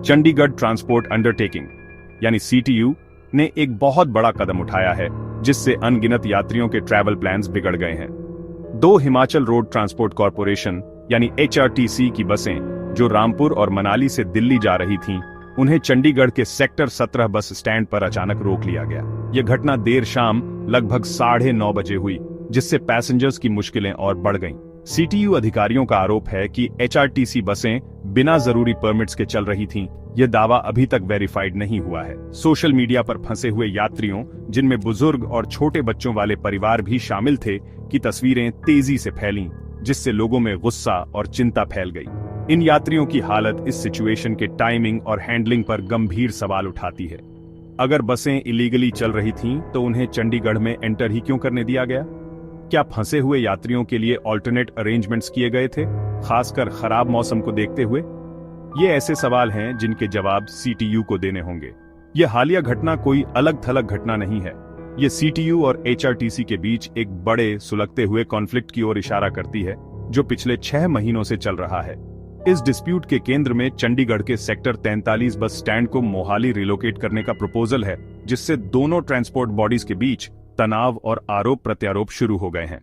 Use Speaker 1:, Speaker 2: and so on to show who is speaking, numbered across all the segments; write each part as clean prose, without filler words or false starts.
Speaker 1: Chandigarh transport undertaking यानी CTU ने एक बहुत बड़ा कदम उठाया है, जिससे अनगिनत यात्रियों के ट्रैवल प्लान्स बिगड़ गए हैं। दो हिमाचल रोड ट्रांसपोर्ट कॉरपोरेशन यानी एचआरटीसी की बसें जो रामपुर और मनाली से दिल्ली जा रही थीं, उन्हें चंडीगढ़ के सेक्टर 17 बस स्टैंड पर अचानक रोक लिया गया। यह घटना देर शाम लगभग 9:30 बजे हुई, जिससे पैसेंजर्स की मुश्किलें और बढ़ गईं। सीटीयू अधिकारियों का आरोप है कि एचआरटीसी बसें बिना जरूरी परमिट्स के चल रही थीं। यह दावा अभी तक वेरीफाइड नहीं हुआ है। सोशल मीडिया पर फंसे हुए यात्रियों, जिनमें बुजुर्ग और छोटे बच्चों वाले परिवार भी शामिल थे, की तस्वीरें तेजी से फैलीं, जिससे लोगों में गुस्सा और चिंता फैल गई। इन यात्रियों की हालत इस सिचुएशन के टाइमिंग और हैंडलिंग पर गंभीर सवाल उठाती है। अगर बसें इलीगली चल रही थीं, तो उन्हें चंडीगढ़ में एंटर ही क्यों करने दिया गया? क्या फंसे हुए यात्रियों के लिए ऑल्टरनेट अरेंजमेंट्स किए गए थे, खासकर खराब मौसम को देखते हुए? ये ऐसे सवाल हैं जिनके जवाब सीटीयू को देने होंगे। यह हालिया घटना कोई अलग थलग घटना नहीं है। यह सीटीयू और एचआरटीसी के बीच एक बड़े सुलगते हुए कॉन्फ्लिक्ट की ओर इशारा करती है, जो पिछले 6 महीनों से चल रहा है। इस डिस्प्यूट के केंद्र में चंडीगढ़ के सेक्टर 43 बस स्टैंड को मोहाली रिलोकेट करने का प्रपोजल है, जिससे दोनों ट्रांसपोर्ट बॉडीज के बीच तनाव और आरोप प्रत्यारोप शुरू हो गए हैं।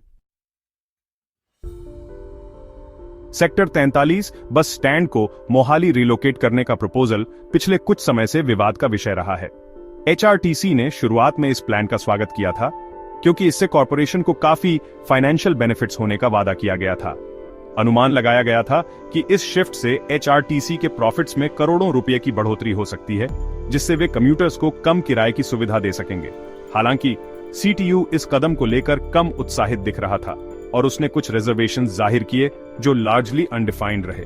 Speaker 1: सेक्टर 43 बस स्टैंड को मोहाली रिलोकेट करने का प्रपोजल पिछले कुछ समय से विवाद का विषय रहा है। एचआरटीसी ने शुरुआत में इस प्लान का स्वागत किया था, क्योंकि इससे कॉरपोरेशन को काफी फाइनेंशियल बेनिफिट्स होने का वादा किया गया था। अनुमान लगाया गया था कि इस शिफ्ट से एचआरटीसी के प्रॉफिट्स में करोड़ों रुपए की बढ़ोतरी हो सकती है, जिससे वे कम्यूटर्स को कम किराए की सुविधा दे सकेंगे। हालांकि सीटीयू इस कदम को लेकर कम उत्साहित दिख रहा था और उसने कुछ रिजर्वेशंस जाहिर किए, जो लार्जली अनडिफाइंड रहे।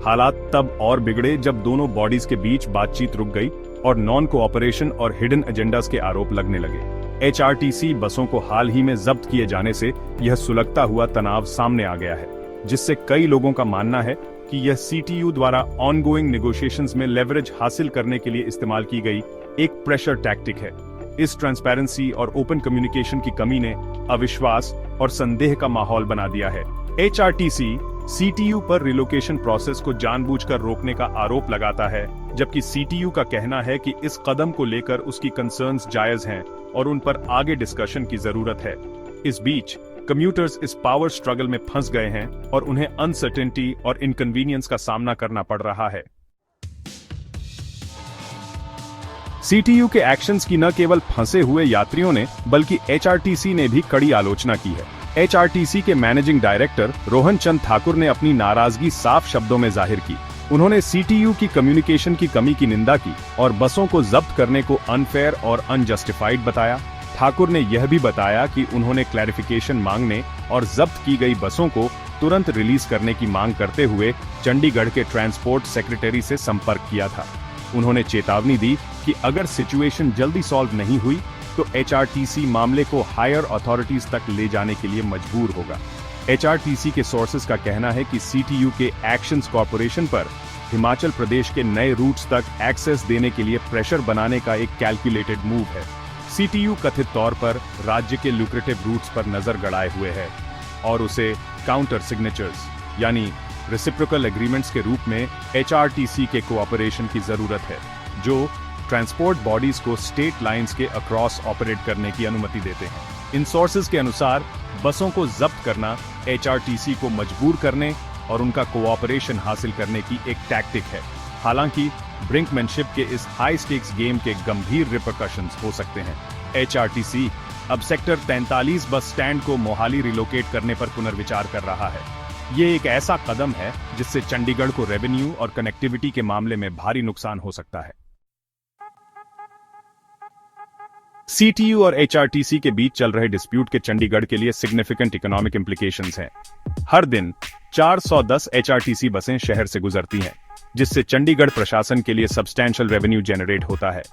Speaker 1: हालात तब और बिगड़े जब दोनों बॉडीज के बीच बातचीत रुक गई और नॉन कोऑपरेशन और हिडन एजेंडास के आरोप लगने लगे। एचआरटीसी बसों को हाल ही में जब्त किए जाने से यह सुलगता हुआ तनाव सामने आ गया है, जिससे कई लोगों का मानना है कि यह सीटीयू द्वारा ऑनगोइंग नेगोशिएशंस में लेवरेज हासिल करने के लिए इस्तेमाल की गई एक प्रेशर टैक्टिक है। इस ट्रांसपेरेंसी और ओपन कम्युनिकेशन की कमी ने अविश्वास और संदेह का माहौल बना दिया है। एचआरटीसी सीटीयू पर रिलोकेशन प्रोसेस को जानबूझकर रोकने का आरोप लगाता है, जबकि सीटीयू का कहना है कि इस कदम को लेकर उसकी कंसर्न्स जायज हैं और उन पर आगे डिस्कशन की जरूरत है। इस बीच कम्यूटर्स इस पावर स्ट्रगल में फंस गए हैं और उन्हें अनसर्टेनिटी और इनकन्वीनियंस का सामना करना पड़ रहा है। सीटीयू के एक्शंस की न केवल फंसे हुए यात्रियों ने, बल्कि एचआरटीसी ने भी कड़ी आलोचना की है। एचआरटीसी के मैनेजिंग डायरेक्टर रोहन चंद ठाकुर ने अपनी नाराजगी साफ शब्दों में जाहिर की। उन्होंने सीटीयू की कम्युनिकेशन की कमी की निंदा की और बसों को जब्त करने को अनफेयर और अनजस्टिफाइड बताया। ठाकुर ने यह भी बताया कि उन्होंने क्लैरिफिकेशन मांगने और जब्त की गई बसों को तुरंत रिलीज करने की मांग करते हुए चंडीगढ़ के ट्रांसपोर्ट सेक्रेटरी से संपर्क किया था। उन्होंने चेतावनी दी कि अगर सिचुएशन जल्दी सॉल्व नहीं हुई तो एचआरटीसी मामले को हायर अथॉरिटीज तक ले जाने के लिए मजबूर होगा। एचआरटीसी के सोर्सेज का कहना है कि सीटीयू के एक्शंस कॉरपोरेशन पर हिमाचल प्रदेश के नए रूट्स तक एक्सेस देने के लिए प्रेशर बनाने का एक कैलकुलेटेड मूव है। सीटीयू कथित तौर पर राज्य के लुक्रेटिव रूट्स पर नजर गड़ाए हुए है और उसे काउंटर सिग्नेचर्स यानी रेसिप्रोकल एग्रीमेंट्स के रूप में एचआरटीसी के कोऑपरेशन की जरूरत है, जो ट्रांसपोर्ट बॉडीज को स्टेट लाइंस के अक्रॉस ऑपरेट करने की अनुमति देते हैं। इन सोर्सेज के अनुसार बसों को जब्त करना एचआरटीसी को मजबूर करने और उनका कोऑपरेशन हासिल करने की एक टैक्टिक है। हालांकि ब्रिंकमैनशिप के इस हाई स्टेक्स गेम के गंभीर रिपरकशंस हो सकते हैं। एचआरटीसी अब सेक्टर 43 बस स्टैंड को मोहाली रिलोकेट करने पर पुनर्विचार कर रहा है। ये एक ऐसा कदम है जिससे चंडीगढ़ को रेवेन्यू और कनेक्टिविटी के मामले में भारी नुकसान हो सकता है। सीटीयू और एचआरटीसी के बीच चल रहे डिस्प्यूट के चंडीगढ़ के लिए सिग्निफिकेंट इकोनॉमिक इंप्लीकेशंस हैं। हर दिन 410 एचआरटीसी बसें शहर से गुजरती हैं, जिससे चंडीगढ़ प्रशासन के लिए सब्सटैंशियल रेवेन्यू जनरेट होता है।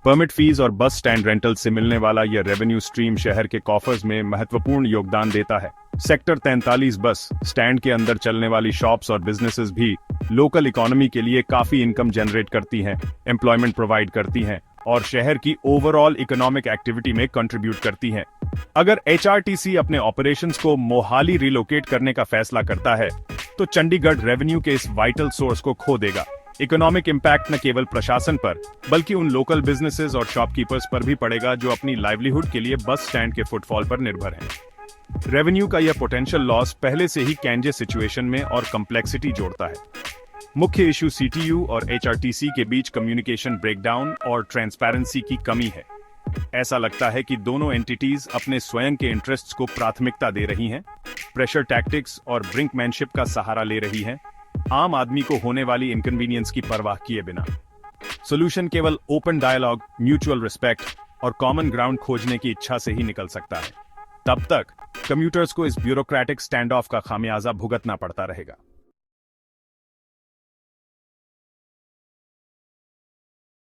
Speaker 1: परमिट फीस और बस स्टैंड रेंटल से मिलने वाला यह रेवेन्यू स्ट्रीम शहर के कॉफर्स में महत्वपूर्ण योगदान देता है। सेक्टर 43 बस स्टैंड के अंदर चलने वाली शॉप्स और बिजनेसेस भी लोकल इकोनॉमी के लिए काफी इनकम जनरेट करती हैं, एम्प्लॉयमेंट प्रोवाइड करती हैं और शहर की ओवरऑल इकोनॉमिक एक्टिविटी में कंट्रीब्यूट करती हैं। अगर एचआरटीसी अपने ऑपरेशंस को मोहाली रिलोकेट करने का फैसला करता है, तो चंडीगढ़ रेवेन्यू के इस वाइटल सोर्स को खो देगा। इकोनॉमिक इम्पैक्ट न केवल प्रशासन पर बल्कि उन लोकल बिजनेसेस और शॉपकीपर्स पर भी पड़ेगा जो अपनी लाइवलीहुड के लिए बस स्टैंड के फुटफॉल पर निर्भर हैं। रेवेन्यू का यह पोटेंशियल लॉस पहले से ही कैंजे सिचुएशन में और कम्प्लेक्सिटी जोड़ता है। मुख्य इशू सीटीयू और एचआरटीसी के बीच कम्युनिकेशन ब्रेकडाउन और ट्रांसपेरेंसी की कमी है। ऐसा लगता है कि दोनों एंटिटीज अपने स्वयं के इंटरेस्ट्स को प्राथमिकता दे रही हैं, प्रेशर टैक्टिक्स और ब्रिंकमैनशिप का सहारा ले रही हैं, आम आदमी को होने वाली इनकन्वीनियंस की परवाह किए बिना। सॉल्यूशन केवल ओपन डायलॉग, म्यूचुअल रिस्पेक्ट और कॉमन ग्राउंड खोजने की इच्छा से ही निकल सकता है। तब तक कम्यूटर्स को इस ब्यूरोक्रेटिक स्टैंड ऑफ का खामियाजा भुगतना पड़ता रहेगा।